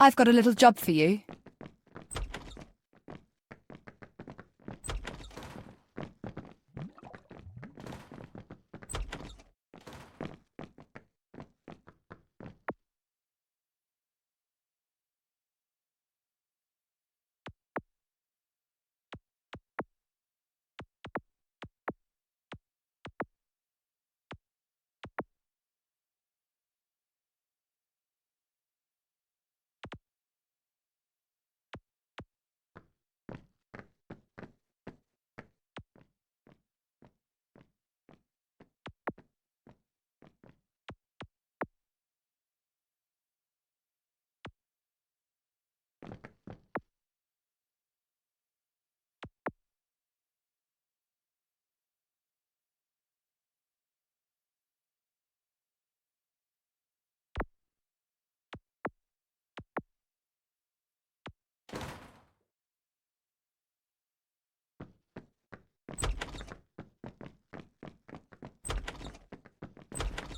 I've got a little job for you.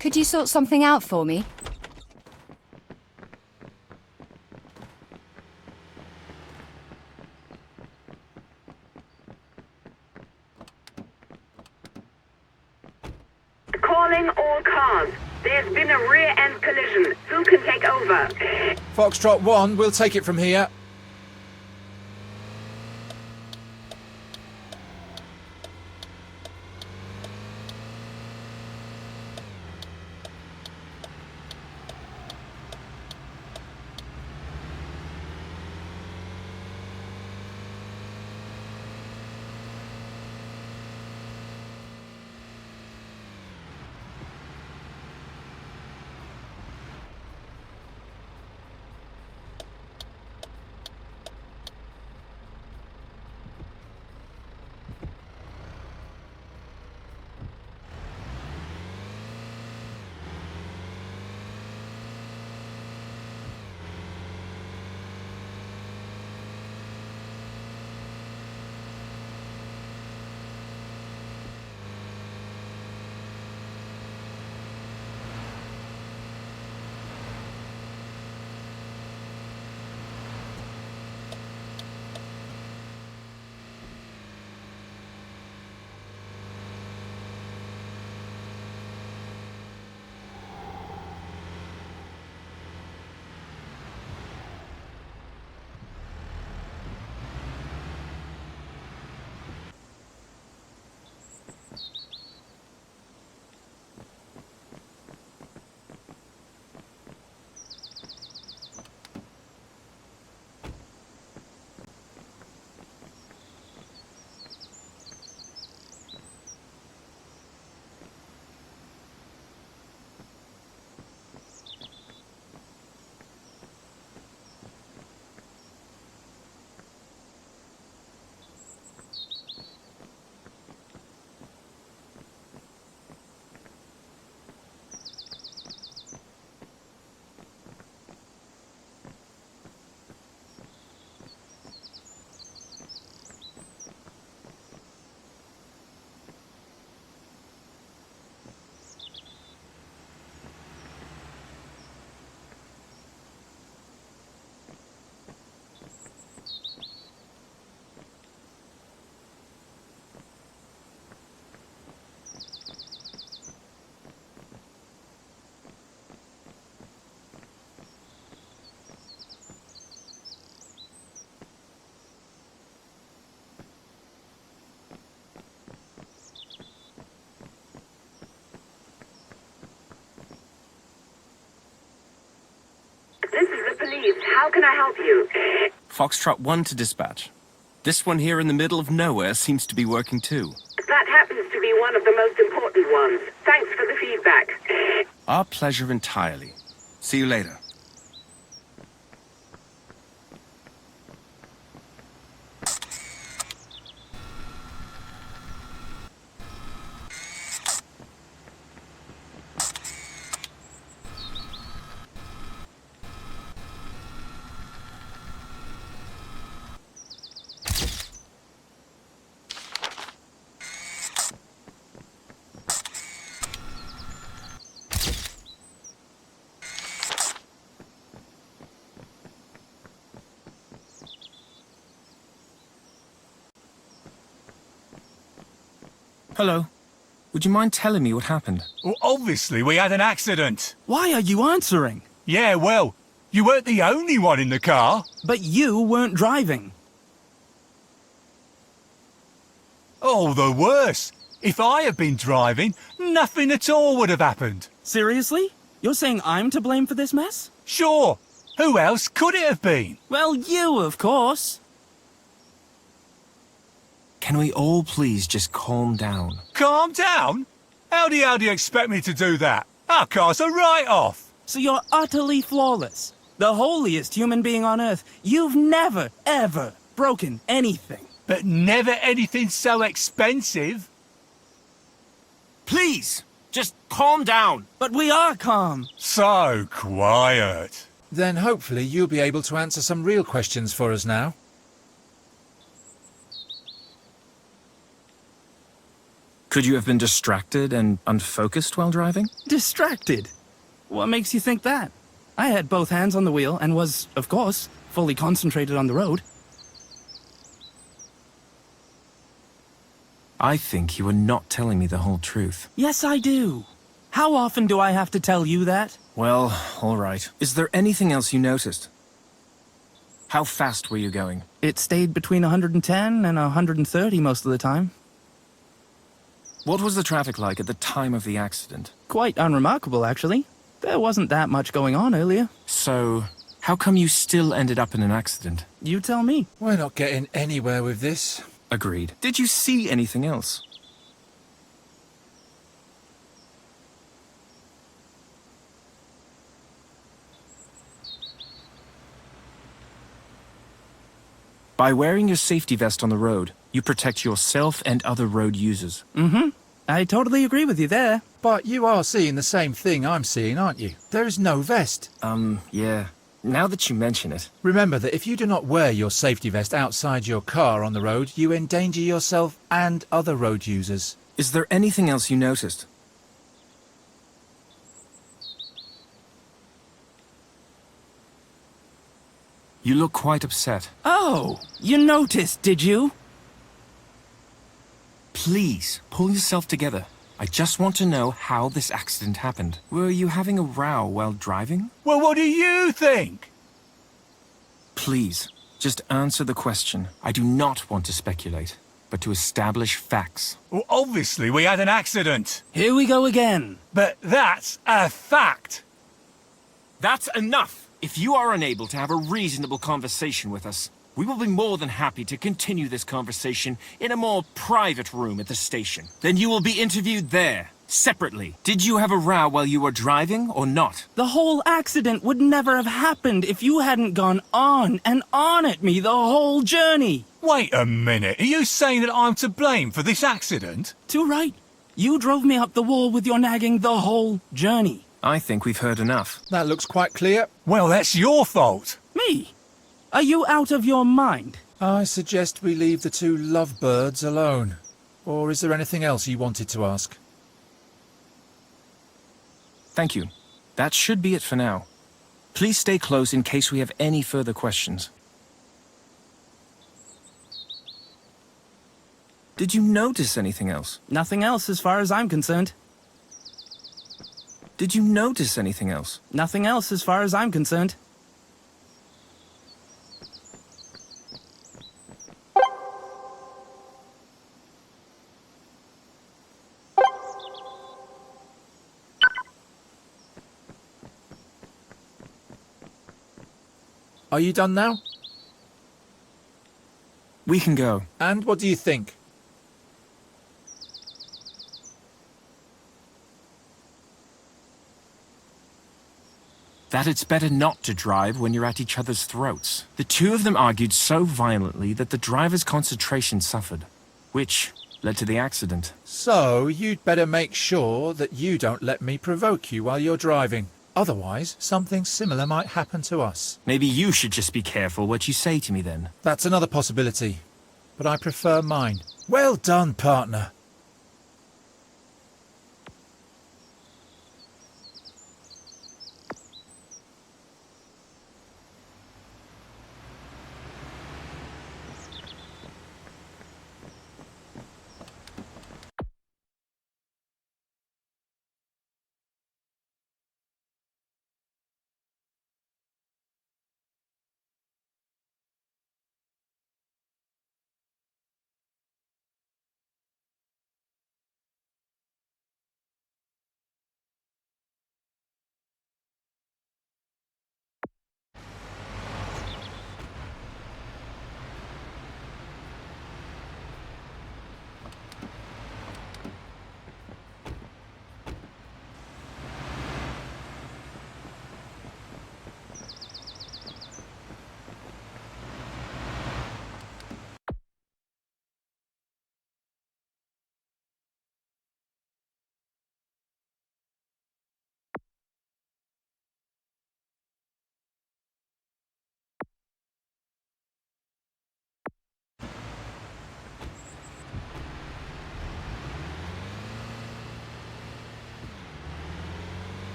Could you sort something out for me? Calling all cars. There's been a rear-end collision. Who can take over? Foxtrot 1, we'll take it from here. This is the police. How can I help you? Foxtrot 1 to dispatch. This one here in the middle of nowhere seems to be working too. That happens to be one of the most important ones. Thanks for the feedback. Our pleasure entirely. See you later. Hello. Would you mind telling me what happened? Well, obviously we had an accident. Why are you answering? Yeah, well, you weren't the only one in the car. But you weren't driving. Oh, the worse. If I had been driving, nothing at all would have happened. Seriously? You're saying I'm to blame for this mess? Sure. Who else could it have been? Well, you, of course. Can we all please just calm down? Calm down? How do you expect me to do that? Our car's a write-off. So you're utterly flawless. The holiest human being on Earth. You've never, ever broken anything. But never anything so expensive. Please, just calm down. But we are calm. So quiet. Then hopefully you'll be able to answer some real questions for us now. Could you have been distracted and unfocused while driving? Distracted? What makes you think that? I had both hands on the wheel and was, of course, fully concentrated on the road. I think you are not telling me the whole truth. Yes, I do. How often do I have to tell you that? Well, all right. Is there anything else you noticed? How fast were you going? It stayed between 110 and 130 most of the time. What was the traffic like at the time of the accident? Quite unremarkable, actually. There wasn't that much going on earlier. So, how come you still ended up in an accident? You tell me. We're not getting anywhere with this. Agreed. Did you see anything else? By wearing your safety vest on the road, you protect yourself and other road users. I totally agree with you there. But you are seeing the same thing I'm seeing, aren't you? There is no vest. Yeah. Now that you mention it. Remember that if you do not wear your safety vest outside your car on the road, you endanger yourself and other road users. Is there anything else you noticed? You look quite upset. Oh, you noticed, did you? Please, pull yourself together. I just want to know how this accident happened. Were you having a row while driving? Well, what do you think? Please, just answer the question. I do not want to speculate, but to establish facts. Well, obviously we had an accident. Here we go again. But that's a fact. That's enough! If you are unable to have a reasonable conversation with us, we will be more than happy to continue this conversation in a more private room at the station. Then you will be interviewed there, separately. Did you have a row while you were driving or not? The whole accident would never have happened if you hadn't gone on and on at me the whole journey. Wait a minute. Are you saying that I'm to blame for this accident? Too right. You drove me up the wall with your nagging the whole journey. I think we've heard enough. That looks quite clear. Well, that's your fault. Me? Are you out of your mind? I suggest we leave the two lovebirds alone. Or is there anything else you wanted to ask? Thank you. That should be it for now. Please stay close in case we have any further questions. Did you notice anything else? Nothing else as far as I'm concerned. Did you notice anything else? Nothing else as far as I'm concerned. Are you done now? We can go. And what do you think? That it's better not to drive when you're at each other's throats. The two of them argued so violently that the driver's concentration suffered, which led to the accident. So, you'd better make sure that you don't let me provoke you while you're driving. Otherwise, something similar might happen to us. Maybe you should just be careful what you say to me then. That's another possibility, but I prefer mine. Well done, partner.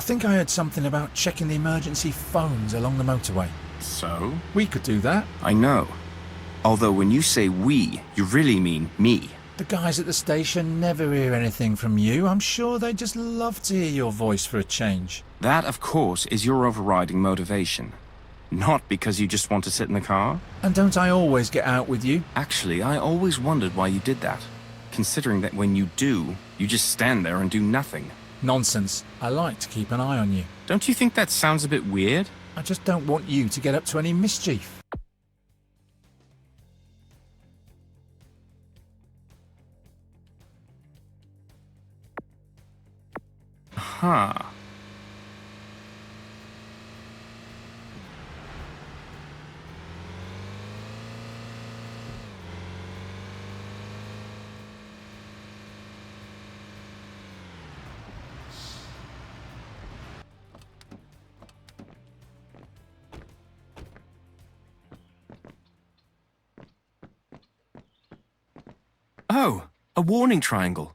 think I heard something about checking the emergency phones along the motorway. So? We could do that. I know. Although when you say we, you really mean me. The guys at the station never hear anything from you. I'm sure they'd just love to hear your voice for a change. That, of course, is your overriding motivation. Not because you just want to sit in the car. And don't I always get out with you? Actually, I always wondered why you did that. Considering that when you do, you just stand there and do nothing. Nonsense. I like to keep an eye on you. Don't you think that sounds a bit weird? I just don't want you to get up to any mischief. Huh. Oh, a warning triangle.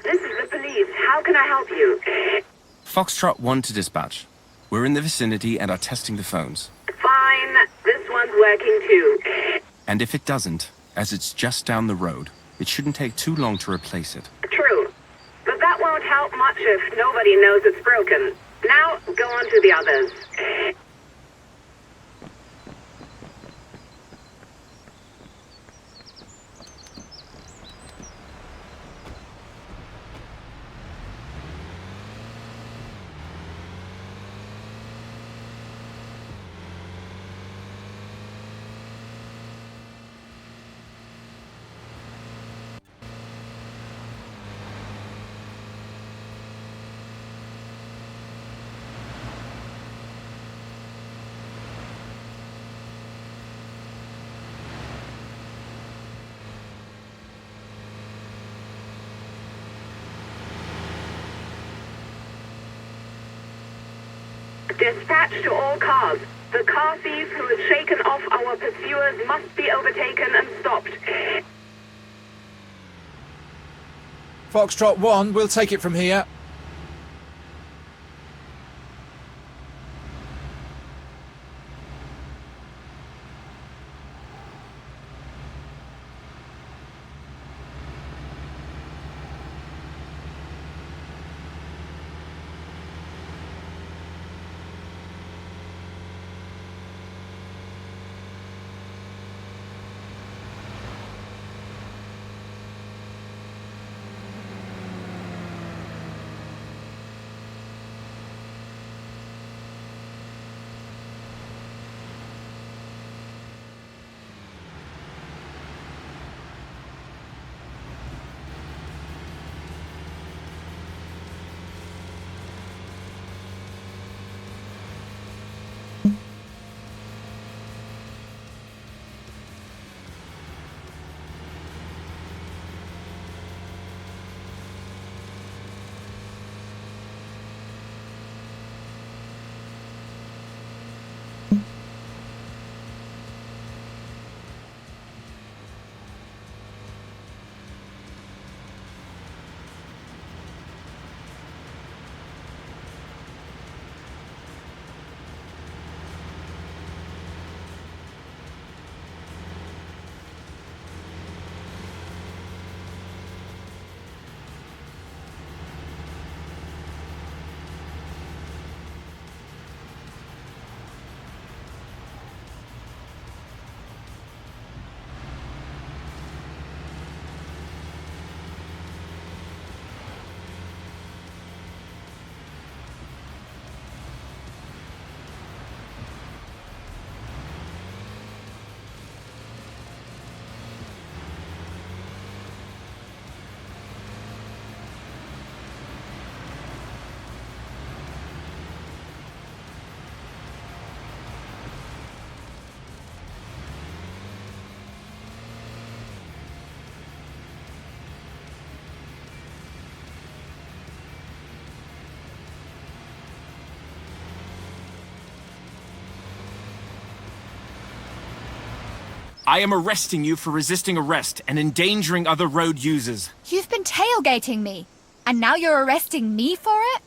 This is the police. How can I help you? Foxtrot 1 to dispatch. We're in the vicinity and are testing the phones. Fine. This one's working too. And if it doesn't, as it's just down the road, it shouldn't take too long to replace it. True. But that won't help much if nobody knows it's broken. Now, go on to the others. Dispatch to all cars. The car thief who has shaken off our pursuers must be overtaken and stopped. Foxtrot 1, we'll take it from here. I am arresting you for resisting arrest and endangering other road users. You've been tailgating me, and now you're arresting me for it?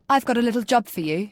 I've got a little job for you.